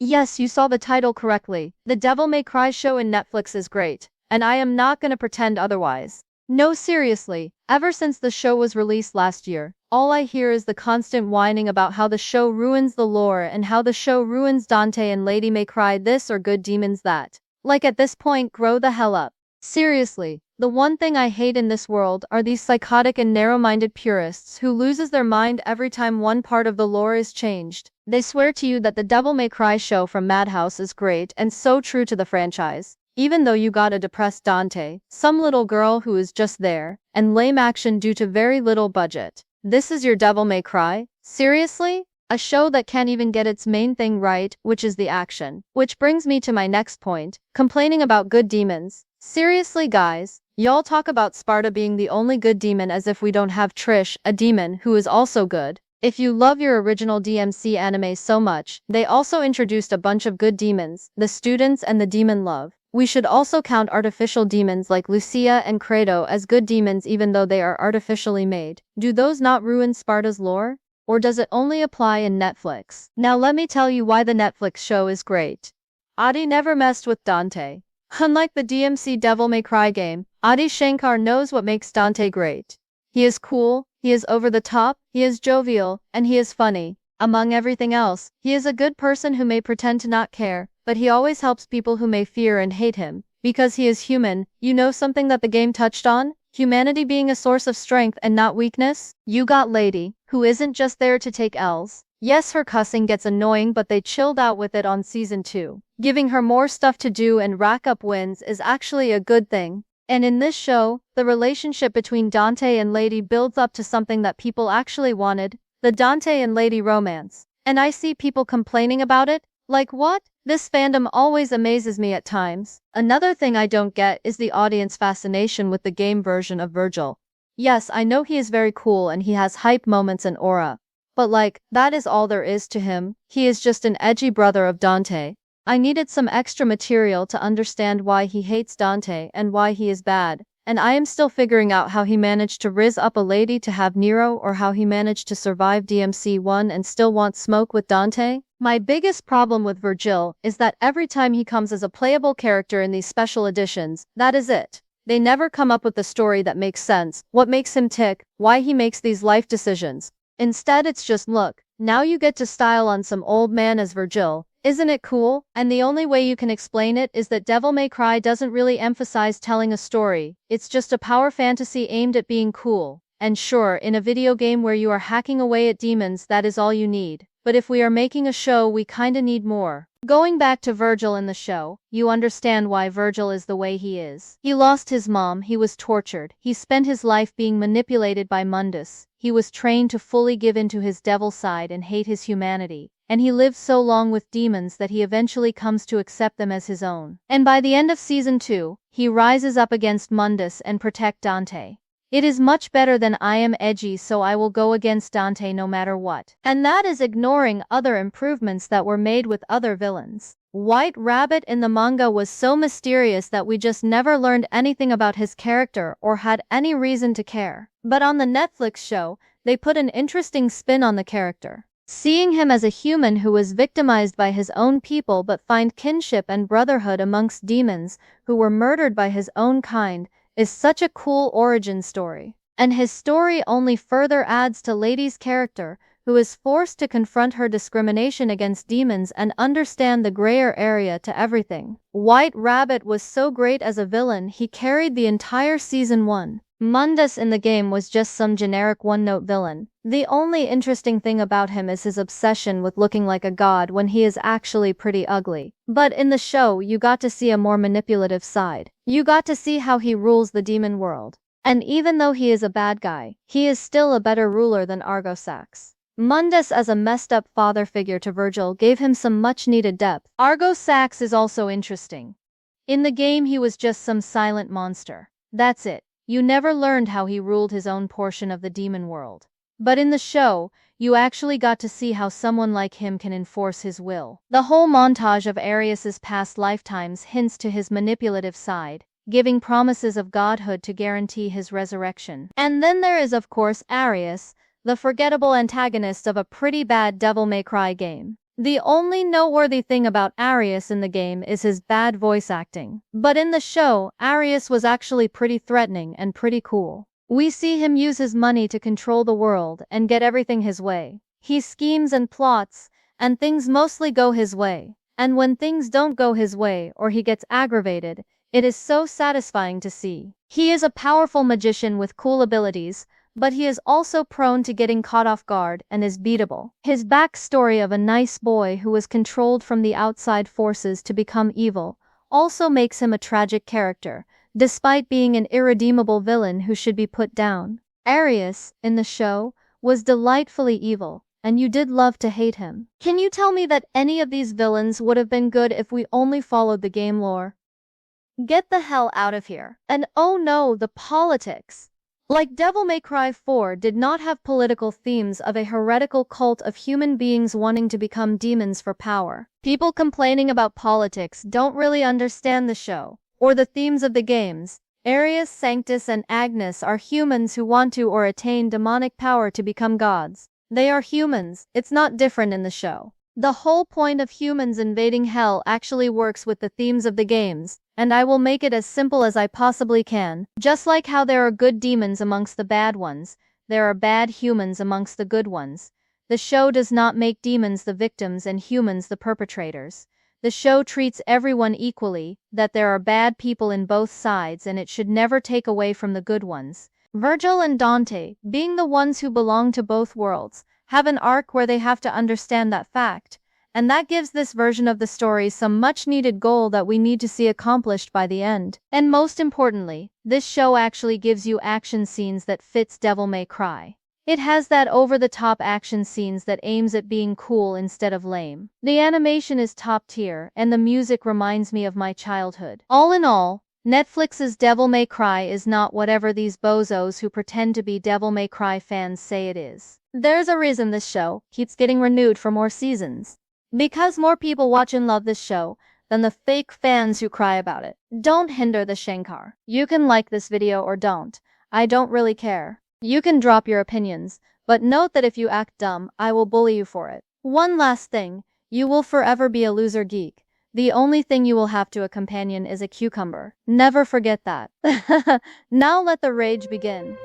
Yes, you saw the title correctly. The Devil May Cry show in Netflix is great, and I am not gonna pretend otherwise. No, seriously, ever since the show was released last year, all I hear is the constant whining about how the show ruins the lore and how the show ruins Dante and Lady May Cry this or good demons that. Like at this point, grow the hell up. Seriously, the one thing I hate in this world are these psychotic and narrow-minded purists who loses their mind every time one part of the lore is changed. They swear to you that the Devil May Cry show from MadHouse is great and so true to the franchise. Even though you got a depressed Dante, some little girl who is just there, and lame action due to very little budget. This is your Devil May Cry? Seriously? A show that can't even get its main thing right, which is the action. Which brings me to my next point, complaining about good demons. Seriously guys, y'all talk about Sparda being the only good demon as if we don't have Trish, a demon who is also good. If you love your original DMC anime so much, they also introduced a bunch of good demons, the students and the demon love. We should also count artificial demons like Lucia and Credo as good demons even though they are artificially made. Do those not ruin Sparda's lore? Or does it only apply in Netflix? Now let me tell you why the Netflix show is great. Adi never messed with Dante. Unlike the DMC Devil May Cry game, Adi Shankar knows what makes Dante great. He is cool, he is over the top, he is jovial, and he is funny. Among everything else, he is a good person who may pretend to not care, but he always helps people who may fear and hate him. Because he is human, you know something that the game touched on? Humanity being a source of strength and not weakness? You got Lady, who isn't just there to take L's. Yes, her cussing gets annoying but they chilled out with it on season 2. Giving her more stuff to do and rack up wins is actually a good thing. And in this show, the relationship between Dante and Lady builds up to something that people actually wanted, the Dante and Lady romance. And I see people complaining about it? Like what? This fandom always amazes me at times. Another thing I don't get is the audience fascination with the game version of Vergil. Yes, I know he is very cool and he has hype moments and aura. But like, that is all there is to him. He is just an edgy brother of Dante. I needed some extra material to understand why he hates Dante and why he is bad. And I am still figuring out how he managed to rizz up a lady to have Nero or how he managed to survive DMC 1 and still want smoke with Dante. My biggest problem with Vergil is that every time he comes as a playable character in these special editions, that is it. They never come up with a story that makes sense, what makes him tick, why he makes these life decisions. Instead it's just look, now you get to style on some old man as Vergil. Isn't it cool? And the only way you can explain it is that Devil May Cry doesn't really emphasize telling a story, it's just a power fantasy aimed at being cool. And sure, in a video game where you are hacking away at demons that is all you need. But if we are making a show we kinda need more. Going back to Vergil in the show, you understand why Vergil is the way he is. He lost his mom, he was tortured, he spent his life being manipulated by Mundus, he was trained to fully give into his devil side and hate his humanity. And he lives so long with demons that he eventually comes to accept them as his own. And by the end of season 2, he rises up against Mundus and protect Dante. It is much better than I am edgy so I will go against Dante no matter what. And that is ignoring other improvements that were made with other villains. White Rabbit in the manga was so mysterious that we just never learned anything about his character or had any reason to care. But on the Netflix show, they put an interesting spin on the character. Seeing him as a human who was victimized by his own people but find kinship and brotherhood amongst demons who were murdered by his own kind is such a cool origin story. And his story only further adds to Lady's character, who is forced to confront her discrimination against demons and understand the grayer area to everything. White Rabbit was so great as a villain he carried the entire season 1. Mundus in the game was just some generic one-note villain. The only interesting thing about him is his obsession with looking like a god when he is actually pretty ugly. But in the show you got to see a more manipulative side. You got to see how he rules the demon world. And even though he is a bad guy, he is still a better ruler than Argosax. Mundus as a messed up father figure to Vergil gave him some much needed depth. Argosax is also interesting. In the game he was just some silent monster. That's it. You never learned how he ruled his own portion of the demon world. But in the show, you actually got to see how someone like him can enforce his will. The whole montage of Arius's past lifetimes hints to his manipulative side, giving promises of godhood to guarantee his resurrection. And then there is of course Arius, the forgettable antagonist of a pretty bad Devil May Cry game. The only noteworthy thing about Arius in the game is his bad voice acting. But in the show, Arius was actually pretty threatening and pretty cool. We see him use his money to control the world and get everything his way. He schemes and plots, and things mostly go his way. And when things don't go his way or he gets aggravated, it is so satisfying to see. He is a powerful magician with cool abilities, but he is also prone to getting caught off guard and is beatable. His backstory of a nice boy who was controlled from the outside forces to become evil also makes him a tragic character, despite being an irredeemable villain who should be put down. Arius, in the show, was delightfully evil, and you did love to hate him. Can you tell me that any of these villains would have been good if we only followed the game lore? Get the hell out of here. And oh no, the politics. Like Devil May Cry 4 did not have political themes of a heretical cult of human beings wanting to become demons for power. People complaining about politics don't really understand the show or the themes of the games. Arius, Sanctus, and Agnes are humans who want to or attain demonic power to become gods. They are humans, it's not different in the show. The whole point of humans invading hell actually works with the themes of the games, and I will make it as simple as I possibly can. Just like how there are good demons amongst the bad ones, there are bad humans amongst the good ones. The show does not make demons the victims and humans the perpetrators. The show treats everyone equally, that there are bad people in both sides and it should never take away from the good ones. Vergil and Dante, being the ones who belong to both worlds, have an arc where they have to understand that fact, and that gives this version of the story some much-needed goal that we need to see accomplished by the end. And most importantly, this show actually gives you action scenes that fits Devil May Cry. It has that over-the-top action scenes that aims at being cool instead of lame. The animation is top tier, and the music reminds me of my childhood. All in all, Netflix's Devil May Cry is not whatever these bozos who pretend to be Devil May Cry fans say it is. There's a reason this show keeps getting renewed for more seasons. Because more people watch and love this show than the fake fans who cry about it. Don't hinder the Shankar. You can like this video or don't. I don't really care. You can drop your opinions, but note that if you act dumb, I will bully you for it. One last thing, you will forever be a loser geek. The only thing you will have to a companion is a cucumber. Never forget that. Now let the rage begin.